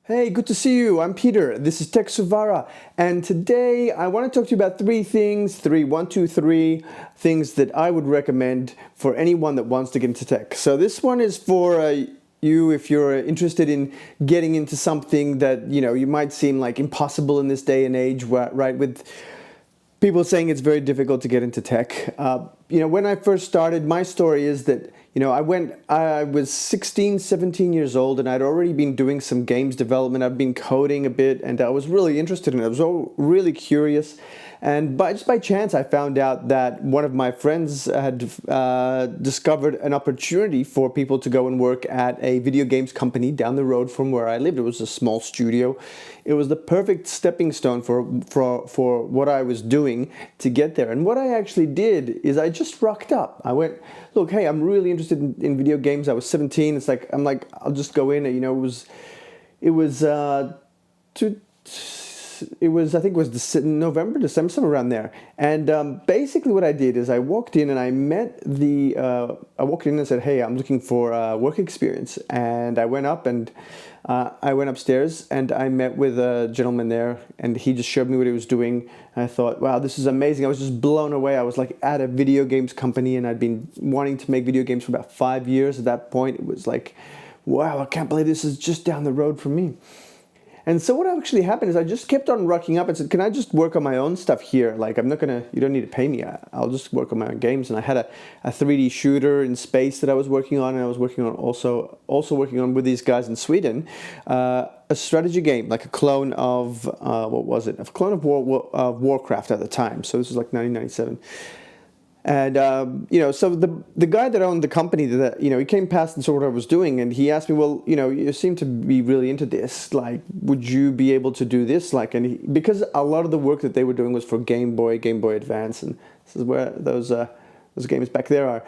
Hey, good to see you. I'm Peter. This is Tech Suvara, and today I want to talk to you about three things, three things that I would recommend for anyone that wants to get into tech. So this one is for you if you're interested in getting into something that you might seem like impossible in this day and age, right? With people saying it's very difficult to get into tech. When I first started, my story is that, I was 16, 17 years old, and I'd already been doing some games development. I've been coding a bit, and I was really interested in it. I was all really curious. And just by chance, I found out that one of my friends had discovered an opportunity for people to go and work at a video games company down the road from where I lived. It was a small studio. It was the perfect stepping stone for what I was doing to get there. And what I actually did is I just rocked up. I went, look, hey, I'm really interested in video games. I was 17. I'm like, I'll just go in. I think it was November, December, somewhere around there. And basically what I did is I walked in and I walked in and said, hey, I'm looking for work experience. And I went up and I went upstairs and I met with a gentleman there, and he just showed me what he was doing. And I thought, wow, this is amazing. I was just blown away. I was like at a video games company, and I'd been wanting to make video games for about 5 years at that point. It was like, wow, I can't believe this is just down the road from me. And so what actually happened is I just kept on rocking up and said, can I just work on my own stuff here? Like, you don't need to pay me. I'll just work on my own games. And I had a 3D shooter in space that I was working on. And I was working on also working on with these guys in Sweden, a strategy game, like a clone of, what was it? A clone of Warcraft at the time. So this was like 1997. And, so the guy that owned the company, he came past and saw what I was doing, and he asked me, well, you seem to be really into this. Like, would you be able to do this? Because a lot of the work that they were doing was for Game Boy Advance, and this is where those games back there are.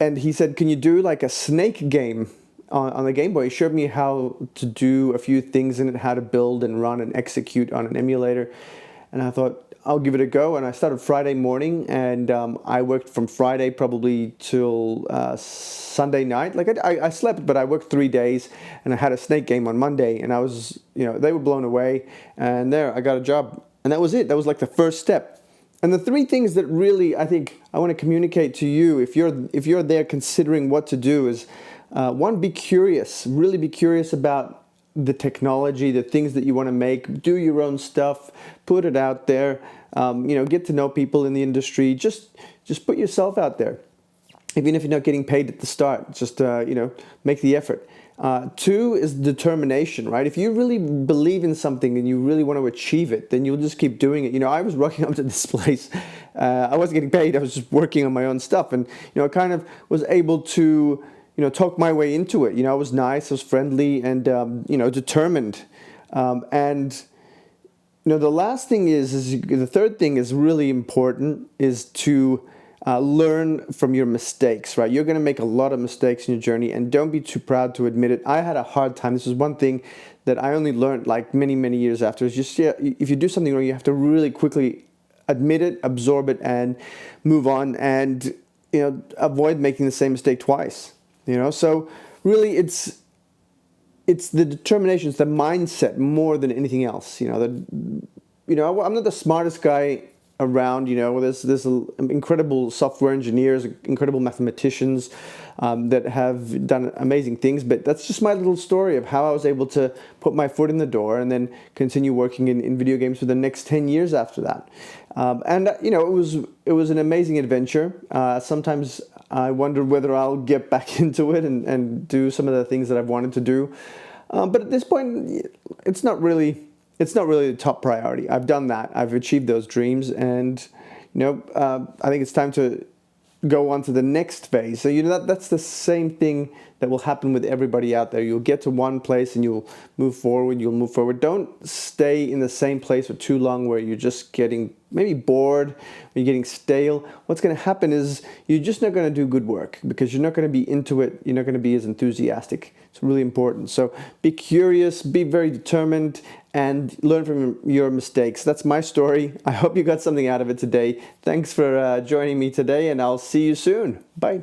And he said, can you do like a Snake game on the Game Boy? He showed me how to do a few things in it, how to build and run and execute on an emulator. And I thought, I'll give it a go. And I started Friday morning, and I worked from Friday probably till Sunday night. Like I slept, but I worked 3 days, and I had a Snake game on Monday, and I was, they were blown away. And there, I got a job, and that was it. That was like the first step. And the three things that really I think I want to communicate to you, if you're there considering what to do, is one, be curious. Really be curious about the technology, the things that you want to make. Do your own stuff, put it out there, get to know people in the industry. Just put yourself out there. Even if you're not getting paid at the start, just make the effort. Two is determination, right? If you really believe in something and you really want to achieve it, then you'll just keep doing it. I was rocking up to this place. I wasn't getting paid. I was just working on my own stuff, and I kind of was able to talk my way into it. I was nice, I was friendly, and determined. And the last thing is the third thing is really important, is to learn from your mistakes, right? You're going to make a lot of mistakes in your journey, and don't be too proud to admit it. I had a hard time. This is one thing that I only learned like many, many years after. Is just, if you do something wrong, you have to really quickly admit it, absorb it, and move on, and avoid making the same mistake twice. So really it's the determination, it's the mindset more than anything else. I'm not the smartest guy around. There's incredible software engineers, incredible mathematicians that have done amazing things, but that's just my little story of how I was able to put my foot in the door and then continue working in video games for the next 10 years after that. It was an amazing adventure. Sometimes I wonder whether I'll get back into it and do some of the things that I've wanted to do. But at this point, it's not really the top priority. I've done that. I've achieved those dreams, and I think it's time to go on to the next phase. So that's the same thing that will happen with everybody out there. You'll get to one place and you'll move forward. Don't stay in the same place for too long where you're just getting maybe bored, you're getting stale. What's going to happen is you're just not going to do good work because you're not going to be into it. You're not going to be as enthusiastic. It's really important. So be curious, be very determined, and learn from your mistakes. That's my story. I hope you got something out of it today. Thanks for joining me today, and I'll see you soon. Bye.